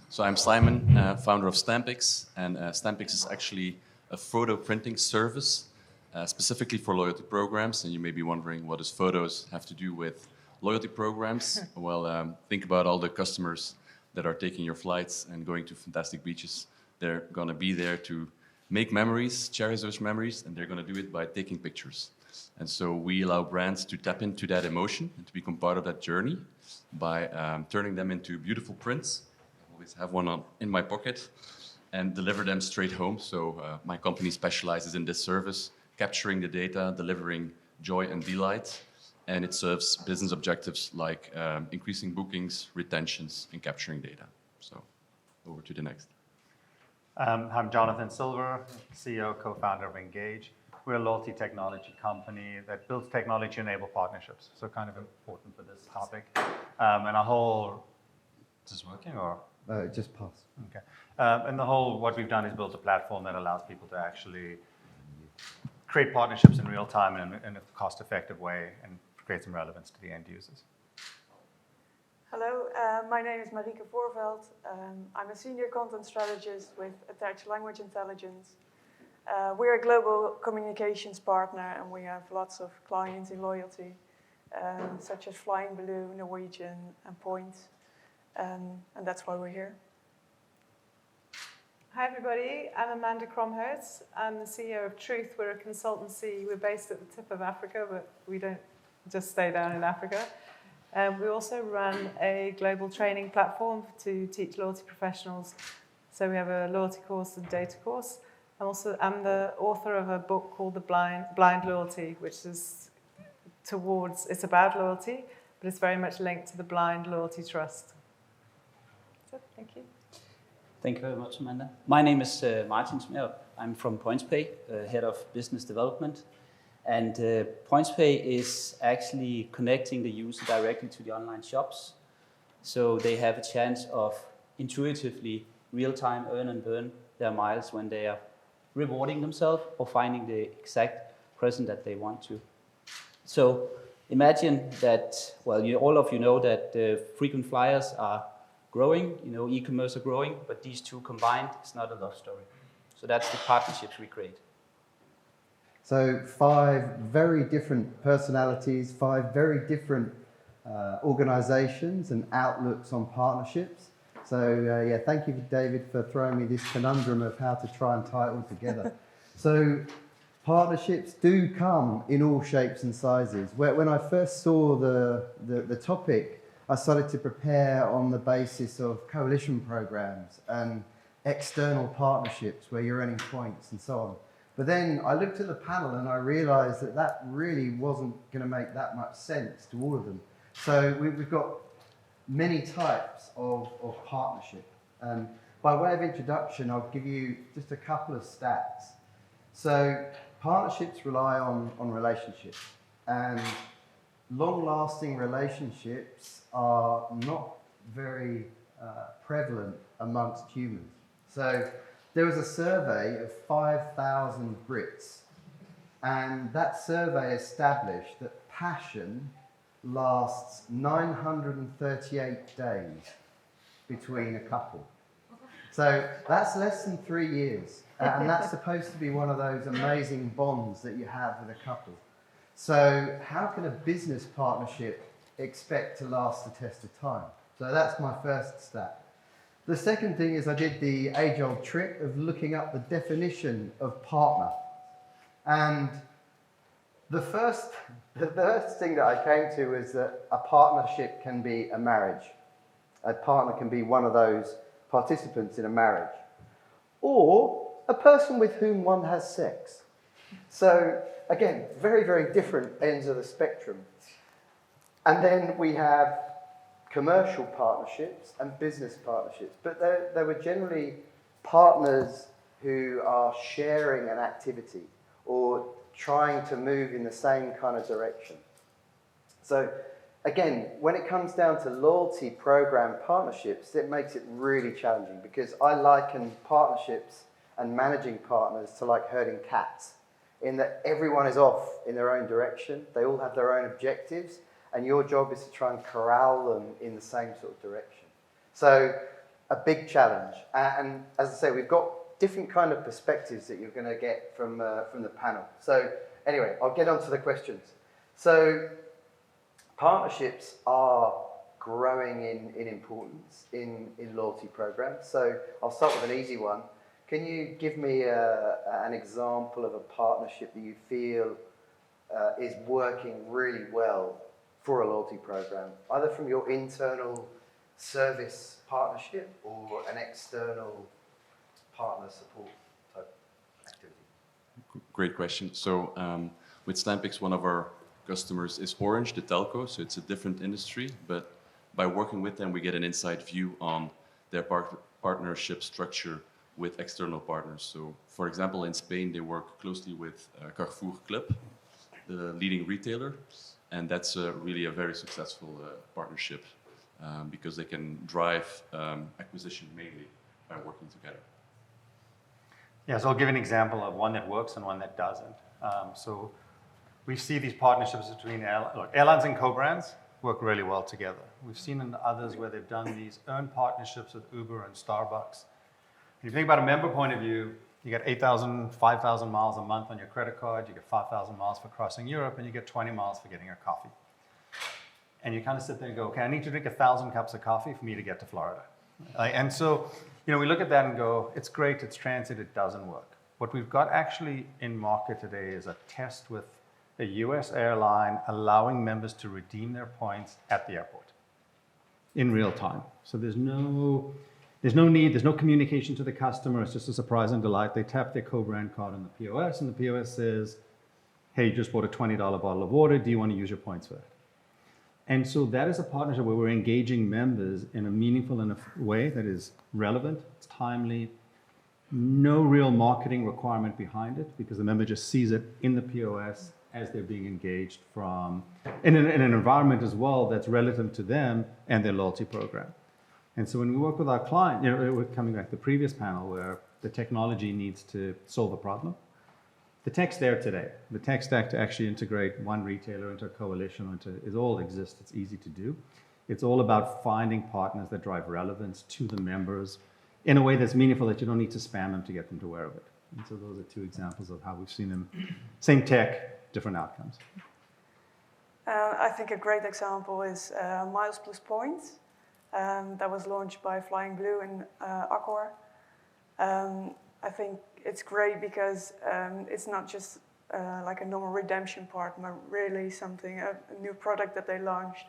So I'm Simon, founder of Stampix, and Stampix is actually a photo printing service specifically for loyalty programs. And you may be wondering, what does photos have to do with loyalty programs? Well, think about all the customers that are taking your flights and going to fantastic beaches. They're going to be there to make memories, cherish those memories, and they're going to do it by taking pictures. And so we allow brands to tap into that emotion and to become part of that journey by turning them into beautiful prints. I always have one in my pocket, and deliver them straight home. So my company specializes in this service, capturing the data, delivering joy and delight, and it serves business objectives like increasing bookings, retentions, and capturing data. So over to the next. I'm Jonathan Silver, CEO, co-founder of Engage. We're a loyalty technology company that builds technology-enabled partnerships, so kind of important for this topic. And our whole, is this working or? Just pass. Okay. And what we've done is built a platform that allows people to actually create partnerships in real time in a cost-effective way and create some relevance to the end users. Hello, my name is Marieke Voorvelt. I'm a senior content strategist with Attached Language Intelligence. We're a global communications partner, and we have lots of clients in loyalty, such as Flying Blue, Norwegian, and Point, and that's why we're here. Hi everybody, I'm Amanda Cromhout. I'm the CEO of Truth. We're a consultancy. We're based at the tip of Africa, but we don't just stay down in Africa. We also run a global training platform to teach loyalty professionals. So we have a loyalty course and data course. I'm the author of a book called The Blind Loyalty, which is it's about loyalty, but it's very much linked to the Blind Loyalty Trust. So, thank you. Thank you very much, Amanda. My name is Martin Smaerup. I'm from Pointspay, head of business development. And Pointspay is actually connecting the user directly to the online shops. So they have a chance of intuitively, real-time earn and burn their miles when they are rewarding themselves or finding the exact present that they want to. So imagine that, well, all of you know that frequent flyers are growing, e-commerce are growing, but these two combined is not a love story. So that's the partnerships we create. So 5 very different personalities, 5 very different organizations and outlooks on partnerships. So yeah, thank you, David, for throwing me this conundrum of how to try and tie it all together. So partnerships do come in all shapes and sizes. When I first saw the topic, I started to prepare on the basis of coalition programs and external partnerships where you're earning points and so on. But then I looked at the panel and I realized that really wasn't going to make that much sense to all of them. So we've got many types of partnership. By way of introduction, I'll give you just a couple of stats. So partnerships rely on relationships, and long-lasting relationships are not very prevalent amongst humans. So there was a survey of 5,000 Brits, and that survey established that passion lasts 938 days between a couple. So that's less than 3 years, and that's supposed to be one of those amazing bonds that you have with a couple. So how can a business partnership expect to last the test of time? So that's my first stat. The second thing is I did the age-old trick of looking up the definition of partner. And the first thing that I came to is that a partnership can be a marriage. A partner can be one of those participants in a marriage. Or a person with whom one has sex. So again, very, very different ends of the spectrum. And then we have commercial partnerships and business partnerships, but they were generally partners who are sharing an activity or trying to move in the same kind of direction. So again, when it comes down to loyalty program partnerships, it makes it really challenging because I liken partnerships and managing partners to like herding cats, in that everyone is off in their own direction, they all have their own objectives, and your job is to try and corral them in the same sort of direction. So a big challenge. And as I say, we've got different kind of perspectives that you're going to get from the panel. So anyway, I'll get on to the questions. So partnerships are growing in importance in loyalty programs. So I'll start with an easy one. Can you give me an example of a partnership that you feel is working really well for a loyalty program, either from your internal service partnership or an external partner support type activity? Great question. So with Stampix, one of our customers is Orange, the telco, so it's a different industry, but by working with them, we get an inside view on their partnership structure with external partners. So for example, in Spain, they work closely with Carrefour Club, the leading retailer, and that's really a very successful partnership because they can drive acquisition mainly by working together. Yeah, so I'll give an example of one that works and one that doesn't. So we see these partnerships between airlines and co-brands work really well together. We've seen in others where they've done these earned partnerships with Uber and Starbucks. If you think about a member point of view, you get 8,000, 5,000 miles a month on your credit card, you get 5,000 miles for crossing Europe, and you get 20 miles for getting a coffee. And you kind of sit there and go, okay, I need to drink 1,000 cups of coffee for me to get to Florida. And so, we look at that and go, it's great, it's transit, it doesn't work. What we've got actually in market today is a test with a US airline allowing members to redeem their points at the airport in real time. So there's no need, there's no communication to the customer. It's just a surprise and delight. They tap their co-brand card on the POS, and the POS says, hey, you just bought a $20 bottle of water. Do you want to use your points for that? And so that is a partnership where we're engaging members in a meaningful enough way that is relevant, it's timely, no real marketing requirement behind it because the member just sees it in the POS as they're being engaged in an environment as well that's relative to them and their loyalty program. And so when we work with our client, we're coming back to the previous panel where the technology needs to solve a problem. The tech's there today. The tech stack to actually integrate one retailer into a coalition, it all exists. It's easy to do. It's all about finding partners that drive relevance to the members in a way that's meaningful that you don't need to spam them to get them to aware of it. And so those are two examples of how we've seen them, same tech, different outcomes. I think a great example is Miles Plus Points. That was launched by Flying Blue and Accor. I think it's great because it's not just like a normal redemption part, but really something, a new product that they launched,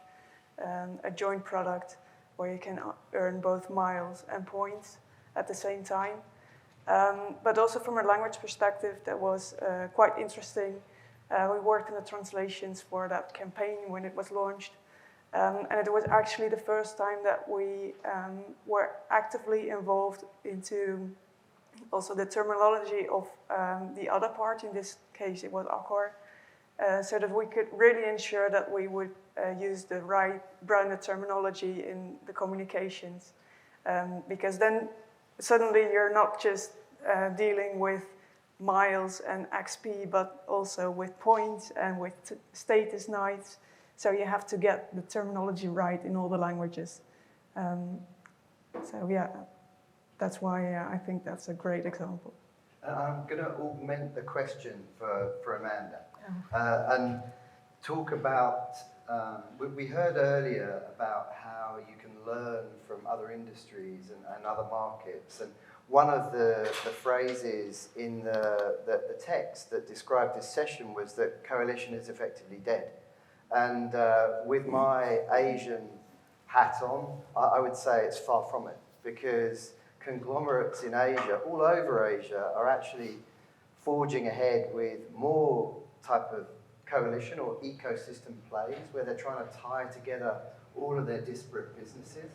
a joint product where you can earn both miles and points at the same time. But also from a language perspective, that was quite interesting. We worked in the translations for that campaign when it was launched. And it was actually the first time that we were actively involved into also the terminology of the other part. In this case, it was Accor, so that we could really ensure that we would use the right branded terminology in the communications. Because then suddenly you're not just dealing with miles and XP, but also with points and with status nights. So you have to get the terminology right in all the languages. So yeah, that's why I think that's a great example. I'm going to augment the question for Amanda and talk about, we heard earlier about how you can learn from other industries and other markets. And one of the phrases in the text that described this session was that coalition is effectively dead. And with my Asian hat on, I would say it's far from it, because conglomerates in Asia, all over Asia, are actually forging ahead with more type of coalition or ecosystem plays where they're trying to tie together all of their disparate businesses.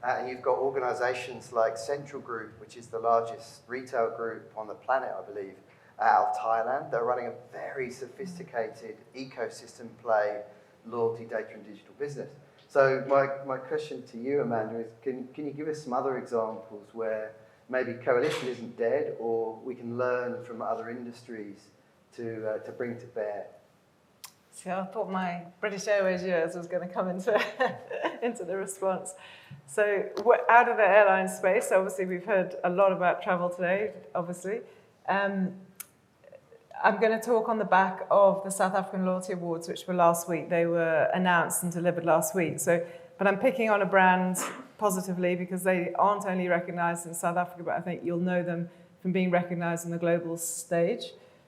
And you've got organizations like Central Group, which is the largest retail group on the planet, I believe, out of Thailand. They're running a very sophisticated ecosystem play, loyalty, data, and digital business. So my question to you, Amanda, is can you give us some other examples where maybe coalition isn't dead, or we can learn from other industries to bring to bear? See, I thought my British Airways years was going to come into, into the response. So we're out of the airline space. Obviously, we've heard a lot about travel today, obviously. I'm going to talk on the back of the South African Loyalty Awards, which were last week. They were announced and delivered last week. But I'm picking on a brand positively because they aren't only recognised in South Africa, but I think you'll know them from being recognised on the global stage.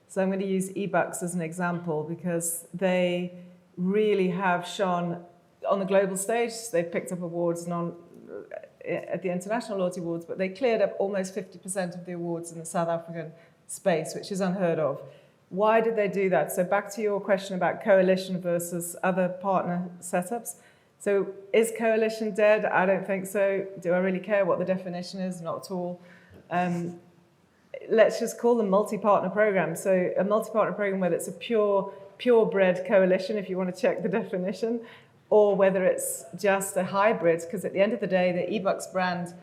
So I'm going to use eBucks as an example because they really have shone on the global stage. They've picked up awards at the International Loyalty Awards, but they cleared up almost 50% of the awards in the South African space, which is unheard of. Why did they do that? So back to your question about coalition versus other partner setups. So is coalition dead? I don't think so. Do I really care what the definition is? Not at all. Let's just call them multi-partner programs. So a multi-partner program, whether it's a purebred coalition, if you want to check the definition, or whether it's just a hybrid, because at the end of the day, the eBucks brand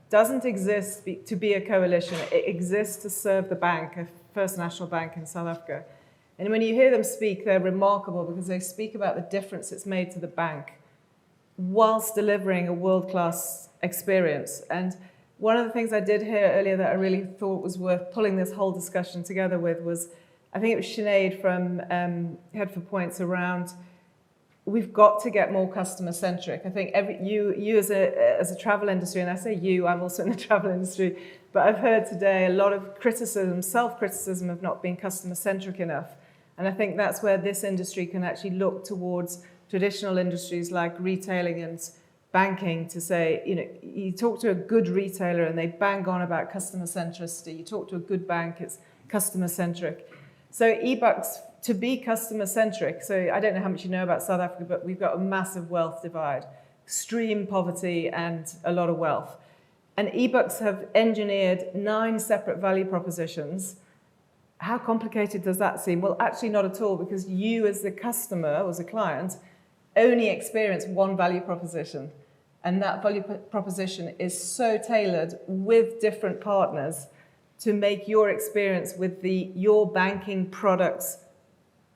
doesn't exist to be a coalition. It exists to serve the bank, a First National Bank in South Africa. And when you hear them speak, they're remarkable because they speak about the difference it's made to the bank whilst delivering a world-class experience. And one of the things I did hear earlier that I really thought was worth pulling this whole discussion together with was, I think it was Sinead from Head for Points around, we've got to get more customer-centric. I think you as a travel industry, and I say you, I'm also in the travel industry, but I've heard today a lot of criticism, self-criticism of not being customer-centric enough. And I think that's where this industry can actually look towards traditional industries like retailing and banking to say, you talk to a good retailer and they bang on about customer centricity. You talk to a good bank, it's customer centric. So eBucks, to be customer centric, so I don't know how much you know about South Africa, but we've got a massive wealth divide, extreme poverty and a lot of wealth. And eBucks have engineered 9 separate value propositions. How complicated does that seem? Well, actually not at all, because you as the customer or as a client only experience one value proposition. And that value proposition is so tailored with different partners to make your experience with your banking products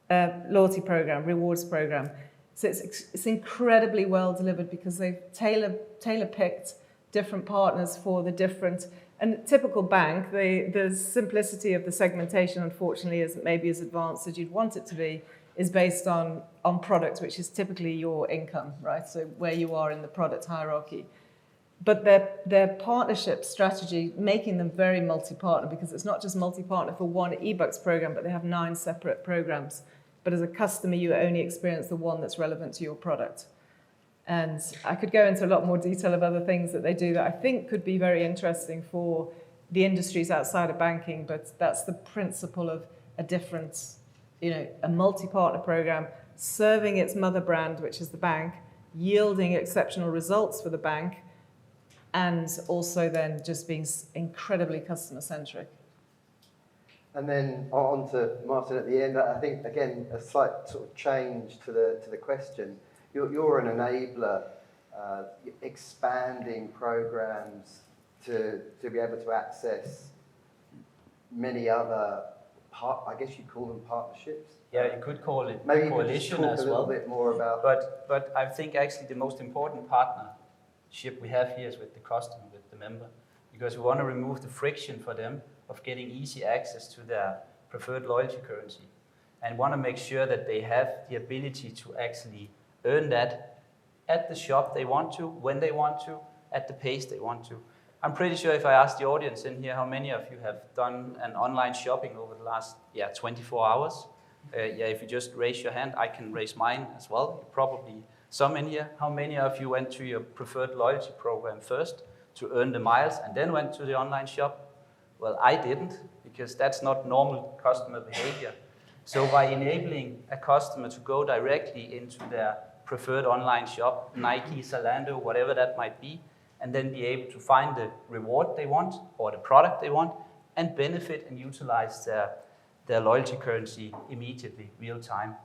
loyalty program, rewards program. So it's incredibly well delivered because they've tailor-picked different partners for the different. And typical bank, the simplicity of the segmentation, unfortunately, isn't maybe as advanced as you'd want it to be, is based on product, which is typically your income, right? So where you are in the product hierarchy. But their partnership strategy, making them very multi-partner, because it's not just multi-partner for one eBucks program, but they have 9 separate programs. But as a customer, you only experience the one that's relevant to your product. And I could go into a lot more detail of other things that they do that I think could be very interesting for the industries outside of banking, but that's the principle of a different, a multi-partner program serving its mother brand, which is the bank, yielding exceptional results for the bank, and also then just being incredibly customer-centric. And then on to Martin at the end. I think, again, a slight sort of change to the question. You're an enabler, expanding programs to be able to access many other, I guess you call them partnerships? Yeah, you could call it maybe coalition as well. Maybe a little bit more about. But I think actually the most important partnership we have here is with the customer, with the member, because we want to remove the friction for them of getting easy access to their preferred loyalty currency, and want to make sure that they have the ability to actually earn that at the shop they want to, when they want to, at the pace they want to. I'm pretty sure if I ask the audience in here how many of you have done an online shopping over the last 24 hours, if you just raise your hand, I can raise mine as well. Probably some in here. How many of you went to your preferred loyalty program first to earn the miles and then went to the online shop? Well, I didn't, because that's not normal customer behavior. So by enabling a customer to go directly into their preferred online shop, Nike, Zalando, whatever that might be, and then be able to find the reward they want or the product they want and benefit and utilize their loyalty currency immediately, real time.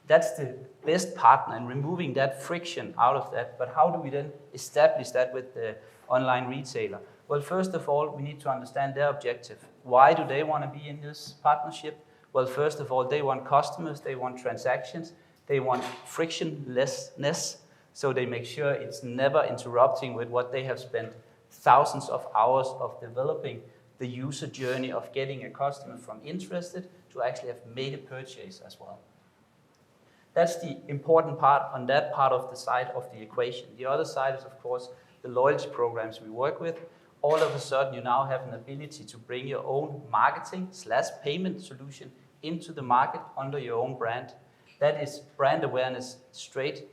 That's the best partner in removing that friction out of that. But how do we then establish that with the online retailer? Well, first of all, we need to understand their objective. Why do they want to be in this partnership? Well, first of all, they want customers, they want transactions, They want frictionlessness, so they make sure it's never interrupting with what they have spent thousands of hours of developing, the user journey of getting a customer from interested to actually have made a purchase as well. That's the important part on that part of the side of the equation. The other side is, of course, the loyalty programs we work with. All of a sudden, you now have an ability to bring your own marketing/payment solution into the market under your own brand. That is brand awareness straight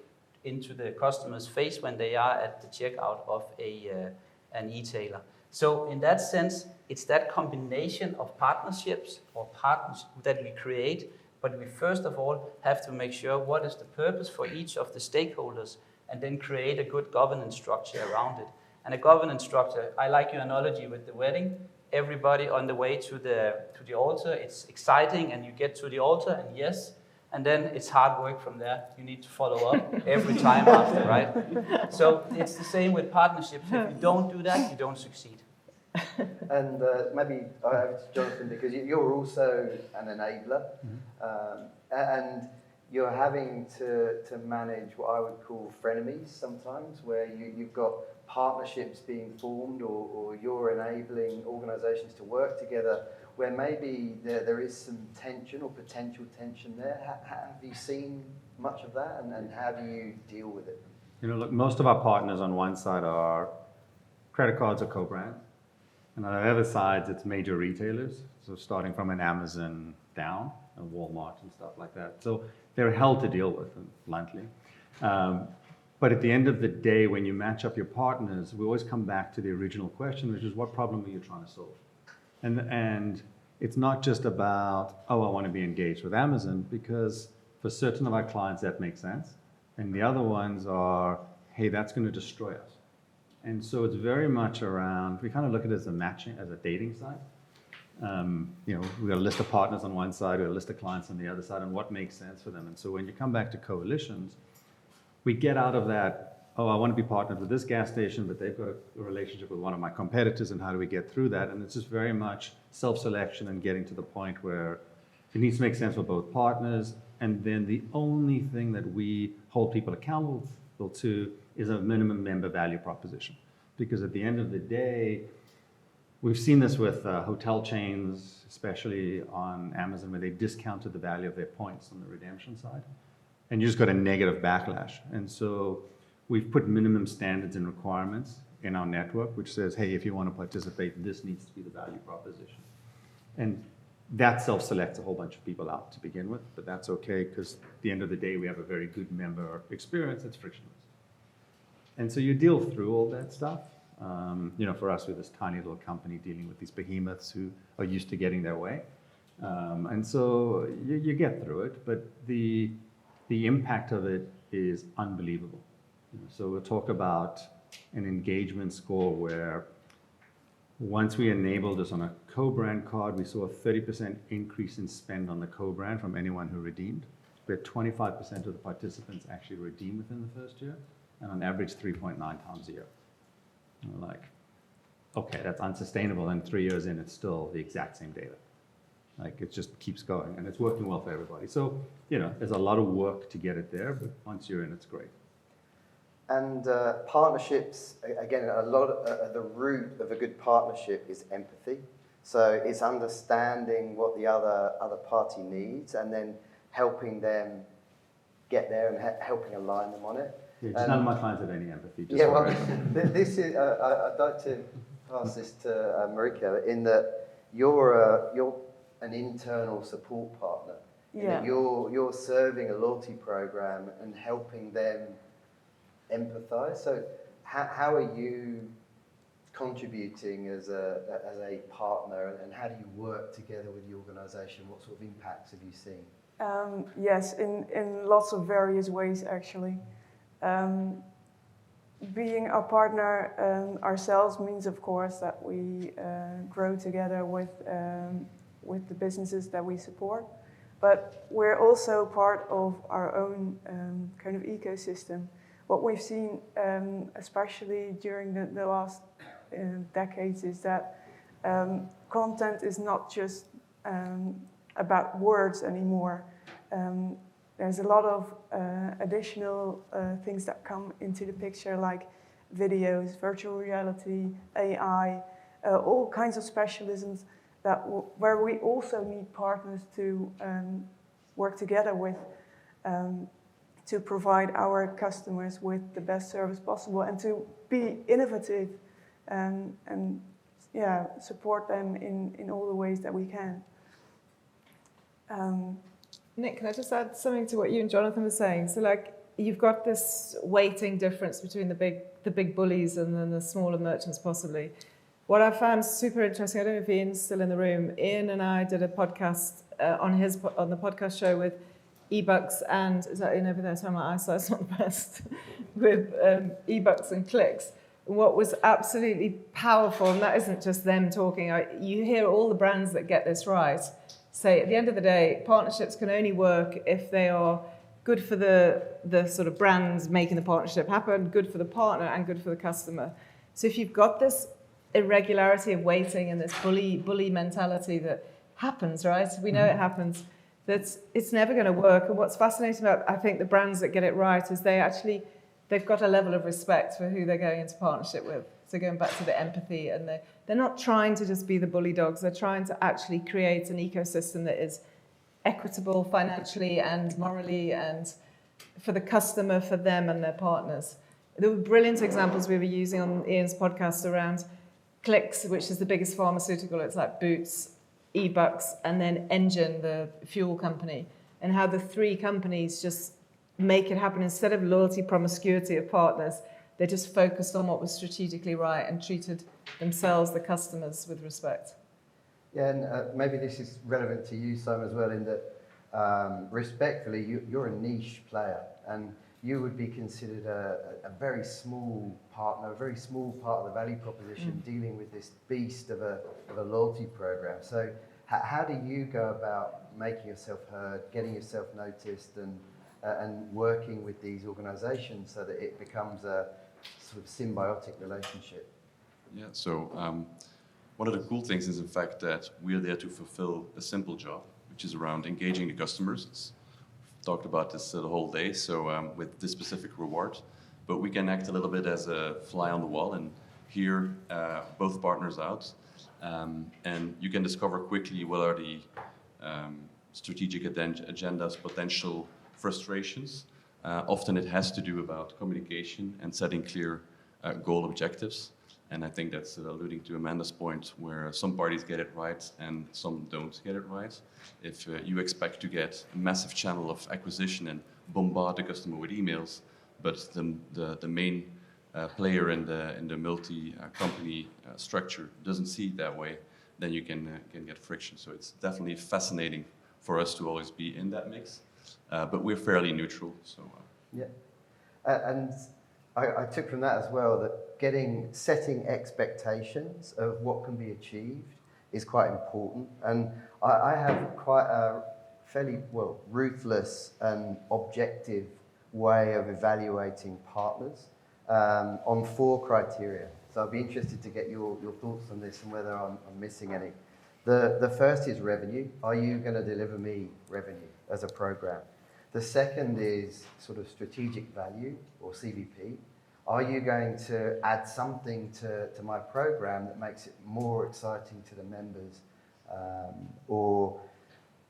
into the customer's face when they are at the checkout of an e-tailer. So in that sense, it's that combination of partnerships or partners that we create, but we first of all have to make sure what is the purpose for each of the stakeholders and then create a good governance structure around it. And a governance structure, I like your analogy with the wedding. Everybody on the way to the altar, it's exciting and you get to the altar and yes, and then it's hard work from there. You need to follow up every time after, right? So it's the same with partnerships. If you don't do that, you don't succeed. And maybe I'll have to Jonathan, because you're also an enabler, and you're having to manage what I would call frenemies sometimes, where you've got partnerships being formed or you're enabling organisations to work together where maybe there is some tension or potential tension there. Have you seen much of that, and how do you deal with it? Look, most of our partners on one side are credit cards or co-brands, and on the other side, it's major retailers, so starting from an Amazon down, and Walmart and stuff like that. So they're hell to deal with, bluntly. But at the end of the day, when you match up your partners, we always come back to the original question, which is, what problem are you trying to solve? And it's not just about, I want to be engaged with Amazon, because for certain of our clients that makes sense. And the other ones are, hey, that's going to destroy us. And so it's very much around, we kind of look at it as a dating site. We've got a list of partners on one side, we've got a list of clients on the other side, and what makes sense for them. And so when you come back to coalitions, we get out of that, I want to be partnered with this gas station, but they've got a relationship with one of my competitors, and how do we get through that? And it's just very much self-selection and getting to the point where it needs to make sense for both partners. And then the only thing that we hold people accountable to is a minimum member value proposition. Because at the end of the day, we've seen this with hotel chains, especially on Amazon, where they discounted the value of their points on the redemption side. And you just got a negative backlash. And so we've put minimum standards and requirements in our network, which says, hey, if you want to participate, this needs to be the value proposition. And that self-selects a whole bunch of people out to begin with, but that's okay, because at the end of the day, we have a very good member experience that's frictionless. And so you deal through all that stuff. For us, we're this tiny little company dealing with these behemoths who are used to getting their way. And so you get through it, but the impact of it is unbelievable. So we'll talk about an engagement score where once we enabled this on a co-brand card, we saw a 30% increase in spend on the co-brand from anyone who redeemed. We had 25% of the participants actually redeem within the first year, and on average 3.9 times a year. And we're like, okay, that's unsustainable, and 3 years in, it's still the exact same data. Like, it just keeps going, and it's working well for everybody. So, there's a lot of work to get it there, but once you're in, it's great. And partnerships, again, a lot of the root of a good partnership is empathy. So it's understanding what the other party needs and then helping them get there and helping align them on it. Yeah, just none of my clients have any empathy. This is, I'd like to pass this to Marieke, in that you're an internal support partner. Yeah. And you're serving a loyalty program and helping them empathize. So how are you contributing as a partner, and how do you work together with the organisation? What sort of impacts have you seen? Yes, in lots of various ways, actually. Being a partner ourselves means, of course, that we grow together with the businesses that we support. But we're also part of our own kind of ecosystem. What we've seen, especially during the last decades, is that content is not just about words anymore. there's a lot of additional things that come into the picture, like videos, virtual reality, AI, all kinds of specialisms where we also need partners to work together with to provide our customers with the best service possible and to be innovative and support them in all the ways that we can. Nick, can I just add something to what you and Jonathan were saying? So, like, you've got this weighting difference between the big bullies and then the smaller merchants, possibly. What I found super interesting, I don't know if Ian's still in the room. Ian and I did a podcast on the podcast show with eBucks and, is that Ian over there? Sorry, my eyesight's not the best. With eBucks and Clicks. And what was absolutely powerful, and that isn't just them talking, you hear all the brands that get this right say, at the end of the day, partnerships can only work if they are good for the sort of brands making the partnership happen, good for the partner, and good for the customer. So if you've got this irregularity of weighting and this bully mentality that happens, right? We know it happens. It's never going to work. And what's fascinating about, I think, the brands that get it right is they've got a level of respect for who they're going into partnership with. So going back to the empathy, and they're not trying to just be the bully dogs. They're trying to actually create an ecosystem that is equitable financially and morally and for the customer, for them and their partners. There were brilliant examples we were using on Ian's podcast around Clicks, which is the biggest pharmaceutical. It's like Boots, eBucks, and then Engine, the fuel company, and how the three companies just make it happen. Instead of loyalty, promiscuity of partners, they just focused on what was strategically right and treated themselves, the customers, with respect. Yeah, and maybe this is relevant to you, Simon, as well, in that, respectfully, you're a niche player, and you would be considered a very small partner, a very small part of the value proposition, dealing with this beast of a loyalty program. So how do you go about making yourself heard, getting yourself noticed, and working with these organisations so that it becomes a sort of symbiotic relationship? Yeah, so one of the cool things is, in fact, that we're there to fulfill a simple job, which is around engaging the customers. We've talked about this the whole day, so with this specific reward, but we can act a little bit as a fly on the wall and hear both partners out, and you can discover quickly what are the strategic agendas, potential frustrations. Often it has to do about communication and setting clear goal objectives. And I think that's alluding to Amanda's point, where some parties get it right and some don't get it right. If you expect to get a massive channel of acquisition and bombard the customer with emails, but the main player in the multi-company structure doesn't see it that way, then you can get friction. So it's definitely fascinating for us to always be in that mix. But we're fairly neutral. So yeah, and I took from that as well that setting expectations of what can be achieved is quite important. And I have quite a fairly ruthless and objective way of evaluating partners on 4 criteria. So I'd be interested to get your thoughts on this and whether I'm missing any. The first is revenue. Are you going to deliver me revenue as a program? The second is sort of strategic value, or CVP. Are you going to add something to my program that makes it more exciting to the members, or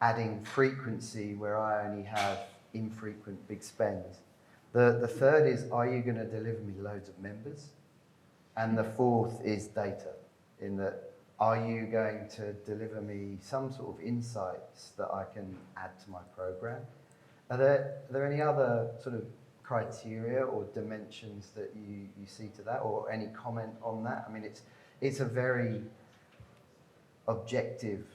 adding frequency where I only have infrequent big spends? The third is, are you going to deliver me loads of members? And the fourth is data, in that, are you going to deliver me some sort of insights that I can add to my program? Are there any other sort of criteria or dimensions that you see to that, or any comment on that? I mean, it's a very objective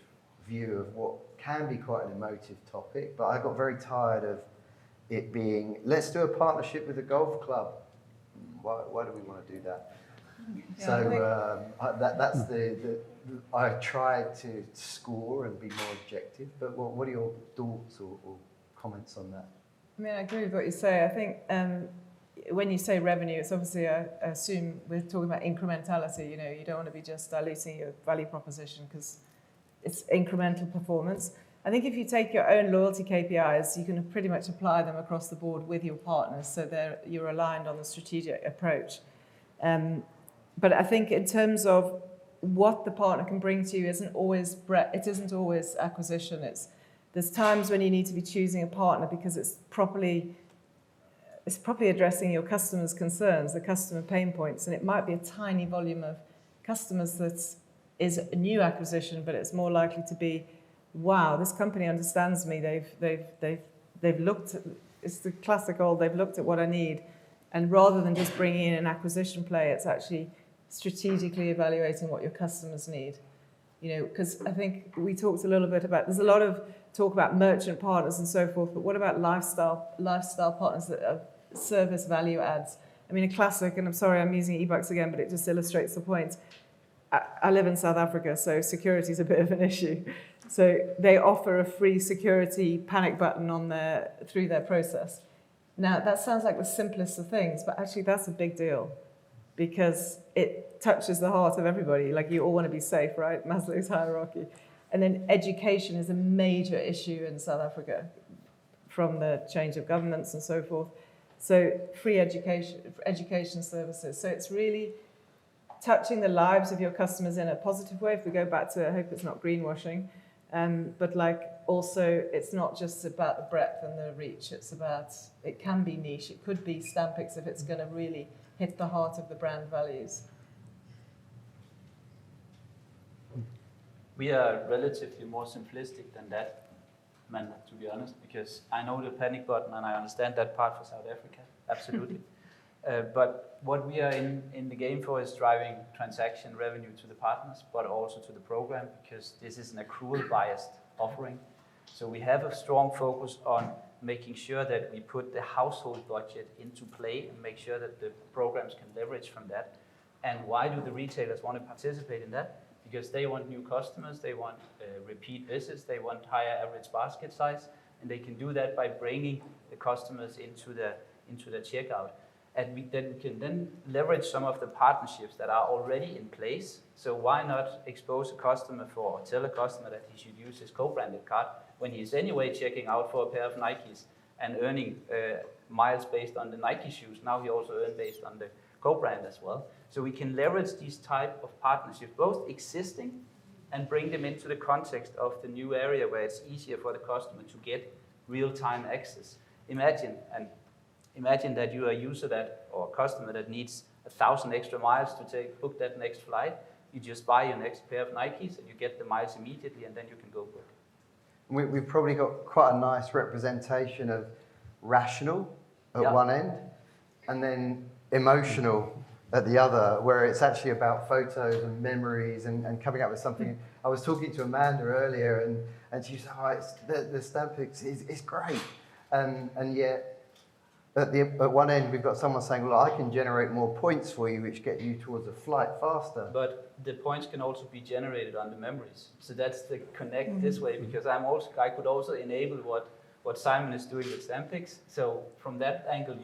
view of what can be quite an emotive topic, but I got very tired of it being, let's do a partnership with a golf club. Why do we want to do that? Yeah, so that's I tried to score and be more objective, but what are your thoughts or comments on that? I mean, I agree with what you say. I think when you say revenue, it's obviously, I assume we're talking about incrementality. You don't want to be just diluting your value proposition, because it's incremental performance. I think if you take your own loyalty KPIs, you can pretty much apply them across the board with your partners, so you're aligned on the strategic approach. But I think in terms of what the partner can bring to you isn't always acquisition. There's times when you need to be choosing a partner because it's properly addressing your customers' concerns, the customer pain points, and it might be a tiny volume of customers that is a new acquisition, but it's more likely to be, wow, this company understands me. They've looked at, it's the classic old, they've looked at what I need, and rather than just bringing in an acquisition play, it's actually strategically evaluating what your customers need. You know, because I think we talked a little bit about, there's a lot of talk about merchant partners and so forth, but what about lifestyle partners that are service value adds? I mean, a classic, and I'm sorry I'm using e-bucks again, but it just illustrates the point. I live in South Africa, so security is a bit of an issue. So they offer a free security panic button through their process. Now, that sounds like the simplest of things, but actually that's a big deal because it touches the heart of everybody. Like, you all want to be safe, right? Maslow's hierarchy. And then education is a major issue in South Africa from the change of governments and so forth. So free education services. So it's really touching the lives of your customers in a positive way. If we go back to, I hope it's not greenwashing, but like also it's not just about the breadth and the reach. It's about, it can be niche. It could be Stampix if it's going to really hit the heart of the brand values. We are relatively more simplistic than that, Amanda, to be honest, because I know the panic button and I understand that part for South Africa, absolutely. But what we are in the game for is driving transaction revenue to the partners, but also to the program, because this is an accrual-biased offering. So we have a strong focus on making sure that we put the household budget into play and make sure that the programs can leverage from that. And why do the retailers want to participate in that? Because they want new customers, they want repeat visits, they want higher average basket size, and they can do that by bringing the customers into the checkout. And we can then leverage some of the partnerships that are already in place. So why not expose a customer or tell a customer that he should use his co-branded card when he's anyway checking out for a pair of Nikes and earning miles based on the Nike shoes. Now he also earns based on the co-brand as well. So we can leverage these type of partnerships, both existing and bring them into the context of the new area where it's easier for the customer to get real-time access. Imagine that you are a user or a customer that needs 1,000 extra miles to book that next flight. You just buy your next pair of Nikes and you get the miles immediately, and then you can go book. We've probably got quite a nice representation of rational at one end and then emotional at the other, where it's actually about photos and memories and coming up with something. I was talking to Amanda earlier and she said, oh, the Stampix is great. And yet at one end we've got someone saying, well, I can generate more points for you, which get you towards a flight faster. But the points can also be generated on the memories. So that's the connect this way, because I could also enable what Simon is doing with Stampix. So from that angle,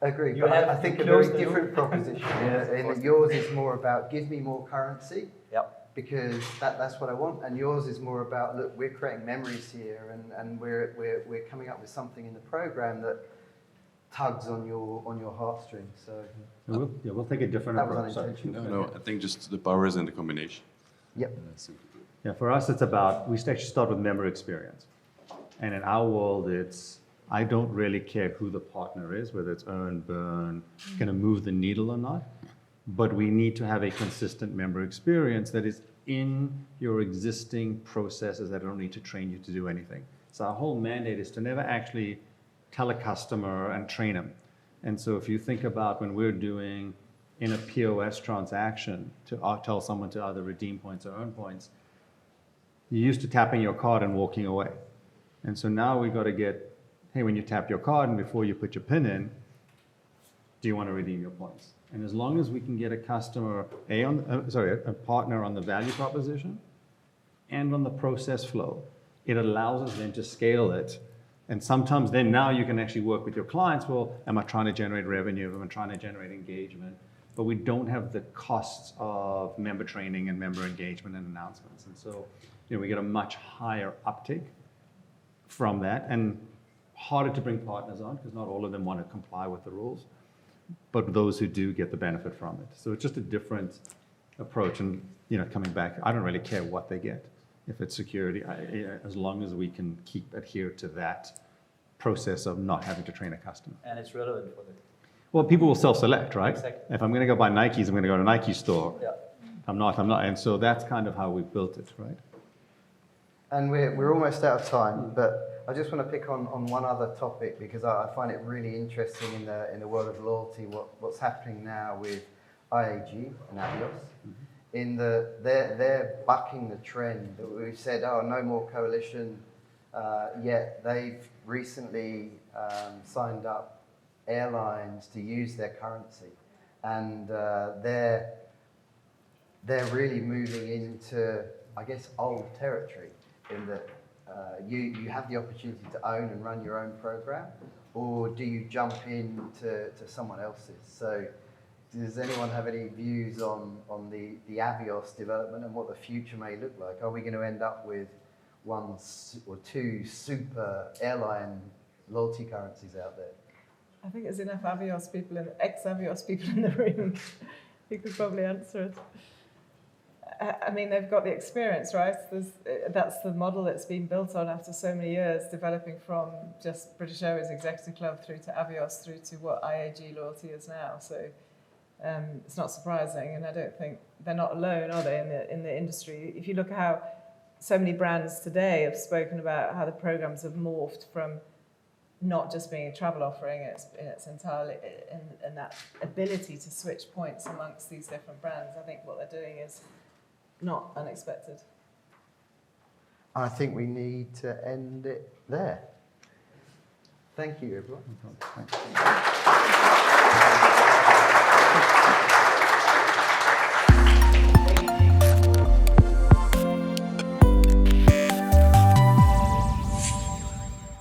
Agreed, but I think a very different proposition in that yours is more about give me more currency, because that's what I want, and yours is more about, look, we're creating memories here, and we're coming up with something in the program that tugs on your heartstrings. So we'll take a different approach. No, I think just the power is in the combination. Yep. Yeah, for us it's about, we actually start with member experience, and in our world it's, I don't really care who the partner is, whether it's earn, burn, going to move the needle or not, but we need to have a consistent member experience that is in your existing processes that don't need to train you to do anything. So our whole mandate is to never actually tell a customer and train them. And so if you think about when we're doing in a POS transaction to tell someone to either redeem points or earn points, you're used to tapping your card and walking away. And so now we've got to get, hey, when you tap your card and before you put your PIN in, do you want to redeem your points? And as long as we can get a customer, a partner on the value proposition and on the process flow, it allows us then to scale it. And sometimes then now you can actually work with your clients. Well, am I trying to generate revenue? Am I trying to generate engagement? But we don't have the costs of member training and member engagement and announcements. And so we get a much higher uptake from that, and harder to bring partners on because not all of them want to comply with the rules, but those who do get the benefit from it. So it's just a different approach. And coming back, I don't really care what they get. If it's security, as long as we can adhere to that process of not having to train a customer. And it's relevant for them. Well, people will self-select, right? Exactly. If I'm going to go buy Nikes, I'm going to go to a Nike store. Yeah. I'm not. And so that's kind of how we built it, right? And we're almost out of time, but I just want to pick on one other topic because I find it really interesting in the world of loyalty, what's happening now with IAG and Avios. In they're bucking the trend that we've said, no more coalition, yet they've recently signed up airlines to use their currency, and they're really moving into, I guess, old territory in that you have the opportunity to own and run your own program, or do you jump into someone else's? So does anyone have any views on the Avios development and what the future may look like? Are we going to end up with one or two super airline loyalty currencies out there? I think there's enough Avios people, ex-Avios people in the room who could probably answer it. I mean, they've got the experience, right? That's the model that's been built on after so many years, developing from just British Airways Executive Club through to Avios, through to what IAG loyalty is now. So it's not surprising, and I don't think they're not alone, are they, in the industry? If you look at how so many brands today have spoken about how the programs have morphed from not just being a travel offering, it's entirely in that ability to switch points amongst these different brands. I think what they're doing is not unexpected. I think we need to end it there. Thank you, everyone. Thanks.